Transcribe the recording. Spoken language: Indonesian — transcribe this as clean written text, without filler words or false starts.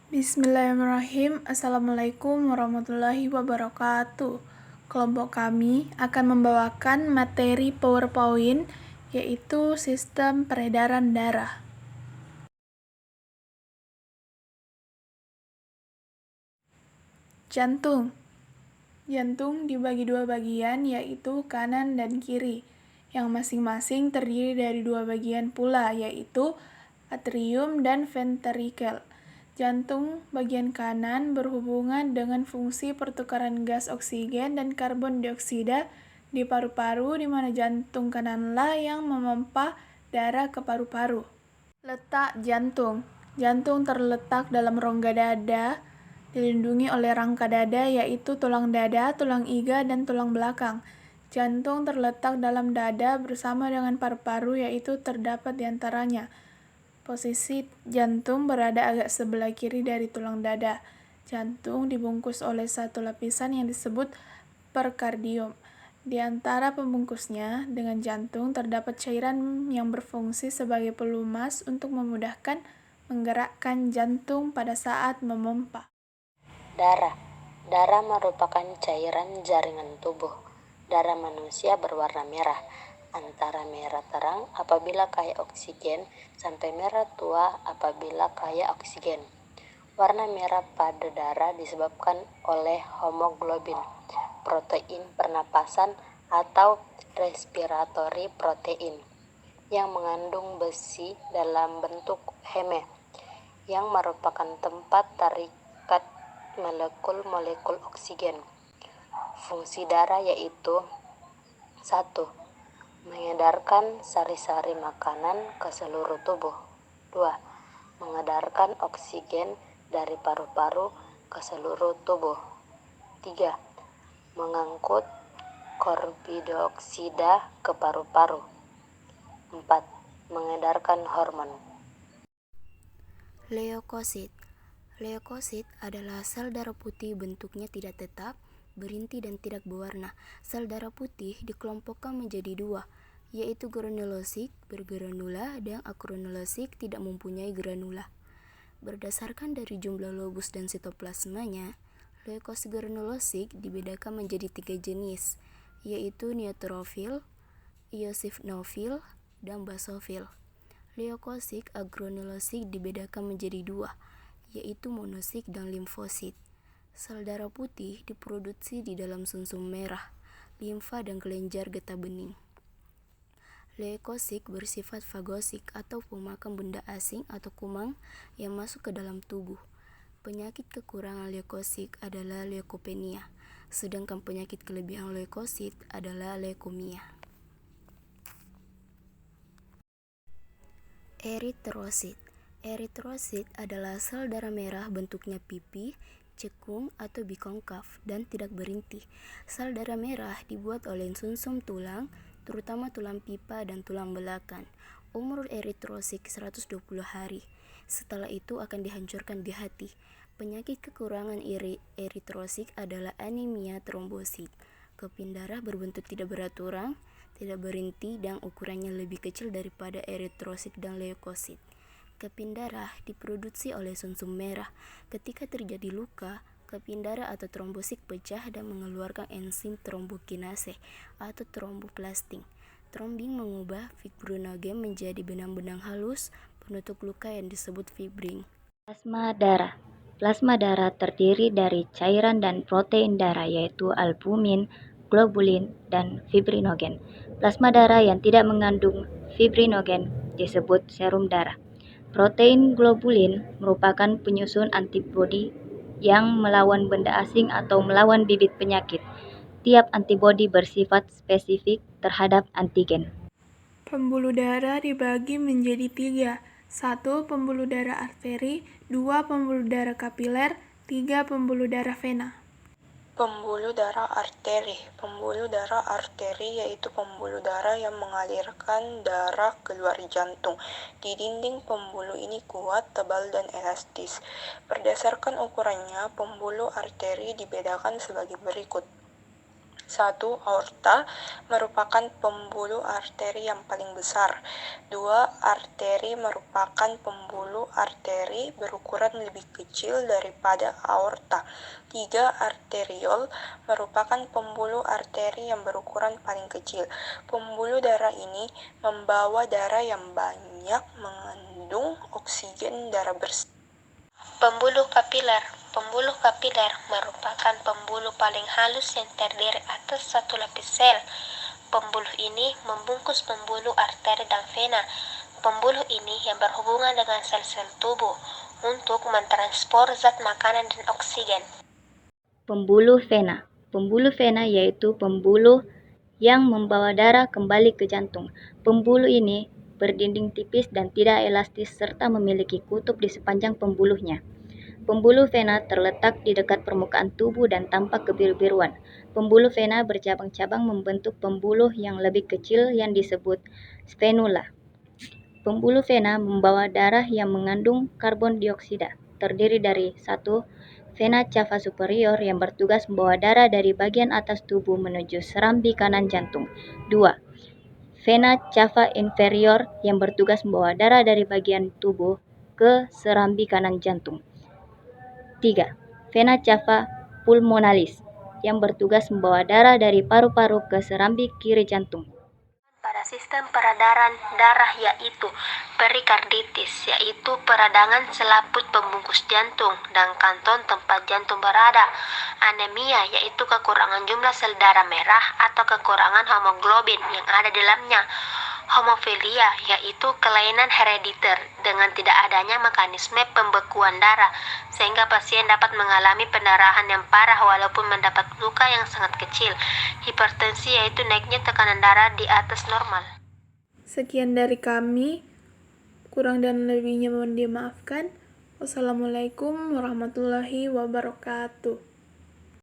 Bismillahirrahmanirrahim. Assalamualaikum warahmatullahi wabarakatuh. Kelompok kami akan membawakan materi PowerPoint, yaitu sistem peredaran darah. Jantung. Jantung dibagi dua bagian, yaitu kanan dan kiri, yang masing-masing terdiri dari dua bagian pula, yaitu atrium dan ventrikel. Jantung bagian kanan berhubungan dengan fungsi pertukaran gas oksigen dan karbon dioksida di paru-paru, di mana jantung kananlah yang memompa darah ke paru-paru. Letak jantung. Jantung terletak dalam rongga dada, dilindungi oleh rangka dada yaitu tulang dada, tulang iga, dan tulang belakang. Jantung terletak dalam dada bersama dengan paru-paru yaitu terdapat di antaranya. Posisi jantung berada agak sebelah kiri dari tulang dada. Jantung dibungkus oleh satu lapisan yang disebut perikardium. Di antara pembungkusnya dengan jantung terdapat cairan yang berfungsi sebagai pelumas untuk memudahkan menggerakkan jantung pada saat memompa. Darah. Darah merupakan cairan jaringan tubuh. Darah manusia berwarna merah, antara merah terang apabila kaya oksigen sampai merah tua apabila kaya oksigen. Warna merah pada darah disebabkan oleh hemoglobin, protein pernapasan atau respiratory protein, yang mengandung besi dalam bentuk heme, yang merupakan tempat tarikat molekul-molekul oksigen. Fungsi darah yaitu 1. Mengedarkan sari-sari makanan ke seluruh tubuh. 2. Mengedarkan oksigen dari paru-paru ke seluruh tubuh. 3. Mengangkut karbondioksida ke paru-paru. 4. Mengedarkan hormon. Leukosit. Leukosit adalah sel darah putih, bentuknya tidak tetap, berinti dan tidak berwarna. Sel darah putih dikelompokkan menjadi dua, yaitu granulosit bergranula dan agranulosit tidak mempunyai granula. Berdasarkan dari jumlah lobus dan sitoplasmanya, leukosit granulosit dibedakan menjadi 3 jenis, yaitu neutrofil, eosinofil, dan basofil. Leukosit agranulosit dibedakan menjadi dua, yaitu monosit dan limfosit. Sel darah putih diproduksi di dalam sumsum merah, limfa, dan kelenjar getah bening. Leukosit bersifat fagosik atau pemakan benda asing atau kuman yang masuk ke dalam tubuh. Penyakit kekurangan leukosit adalah leukopenia, sedangkan penyakit kelebihan leukosit adalah leukemia. Eritrosit. Eritrosit adalah sel darah merah bentuknya pipi, cekung, atau bikonkav dan tidak berinti. Sel darah merah dibuat oleh sumsum tulang, terutama tulang pipa dan tulang belakang. Umur eritrosit 120 hari. Setelah itu akan dihancurkan di hati. Penyakit kekurangan eritrosit adalah anemia trombosit. Keping darah berbentuk tidak beraturan, tidak berinti, dan ukurannya lebih kecil daripada eritrosit dan leukosit. Keping darah diproduksi oleh sumsum merah. Ketika terjadi luka, keping darah atau trombosit pecah dan mengeluarkan enzim trombokinase atau tromboplastin. Trombin mengubah fibrinogen menjadi benang-benang halus penutup luka yang disebut fibrin. Plasma darah. Plasma darah terdiri dari cairan dan protein darah yaitu albumin, globulin, dan fibrinogen. Plasma darah yang tidak mengandung fibrinogen disebut serum darah. Protein globulin merupakan penyusun antibodi yang melawan benda asing atau melawan bibit penyakit. Tiap antibodi bersifat spesifik terhadap antigen. Pembuluh darah dibagi menjadi 3. 1. Pembuluh darah arteri, 2. Pembuluh darah kapiler, 3. Pembuluh darah vena. Pembuluh darah arteri. Pembuluh darah arteri yaitu pembuluh darah yang mengalirkan darah keluar jantung. Di dinding pembuluh ini kuat, tebal, dan elastis. Berdasarkan ukurannya, pembuluh arteri dibedakan sebagai berikut. 1. Aorta merupakan pembuluh arteri yang paling besar. 2. Arteri merupakan pembuluh arteri berukuran lebih kecil daripada aorta. 3. Arteriol merupakan pembuluh arteri yang berukuran paling kecil. Pembuluh darah ini membawa darah yang banyak mengandung oksigen darah bersih. Pembuluh kapiler. Pembuluh kapiler merupakan pembuluh paling halus yang terdiri atas satu lapis sel. Pembuluh ini membungkus pembuluh arteri dan vena. Pembuluh ini yang berhubungan dengan sel-sel tubuh untuk mentransport zat makanan dan oksigen. Pembuluh vena. Pembuluh vena yaitu pembuluh yang membawa darah kembali ke jantung. Pembuluh ini berdinding tipis dan tidak elastis serta memiliki kutub di sepanjang pembuluhnya. Pembuluh vena terletak di dekat permukaan tubuh dan tampak kebiru-biruan. Pembuluh vena bercabang-cabang membentuk pembuluh yang lebih kecil yang disebut svenula. Pembuluh vena membawa darah yang mengandung karbon dioksida, terdiri dari 1. Vena cava superior yang bertugas membawa darah dari bagian atas tubuh menuju serambi kanan jantung. 2. Vena cava inferior yang bertugas membawa darah dari bagian tubuh ke serambi kanan jantung. 3. Vena cava pulmonalis yang bertugas membawa darah dari paru-paru ke serambi kiri jantung. Pada sistem peredaran darah yaitu perikarditis, yaitu peradangan selaput pembungkus jantung dan kanton tempat jantung berada. Anemia yaitu kekurangan jumlah sel darah merah atau kekurangan hemoglobin yang ada di dalamnya. Hemofilia yaitu kelainan herediter dengan tidak adanya mekanisme pembekuan darah sehingga pasien dapat mengalami pendarahan yang parah walaupun mendapat luka yang sangat kecil. Hipertensi yaitu naiknya tekanan darah di atas normal. Sekian dari kami, kurang dan lebihnya mohon dimaafkan. Wassalamualaikum warahmatullahi wabarakatuh.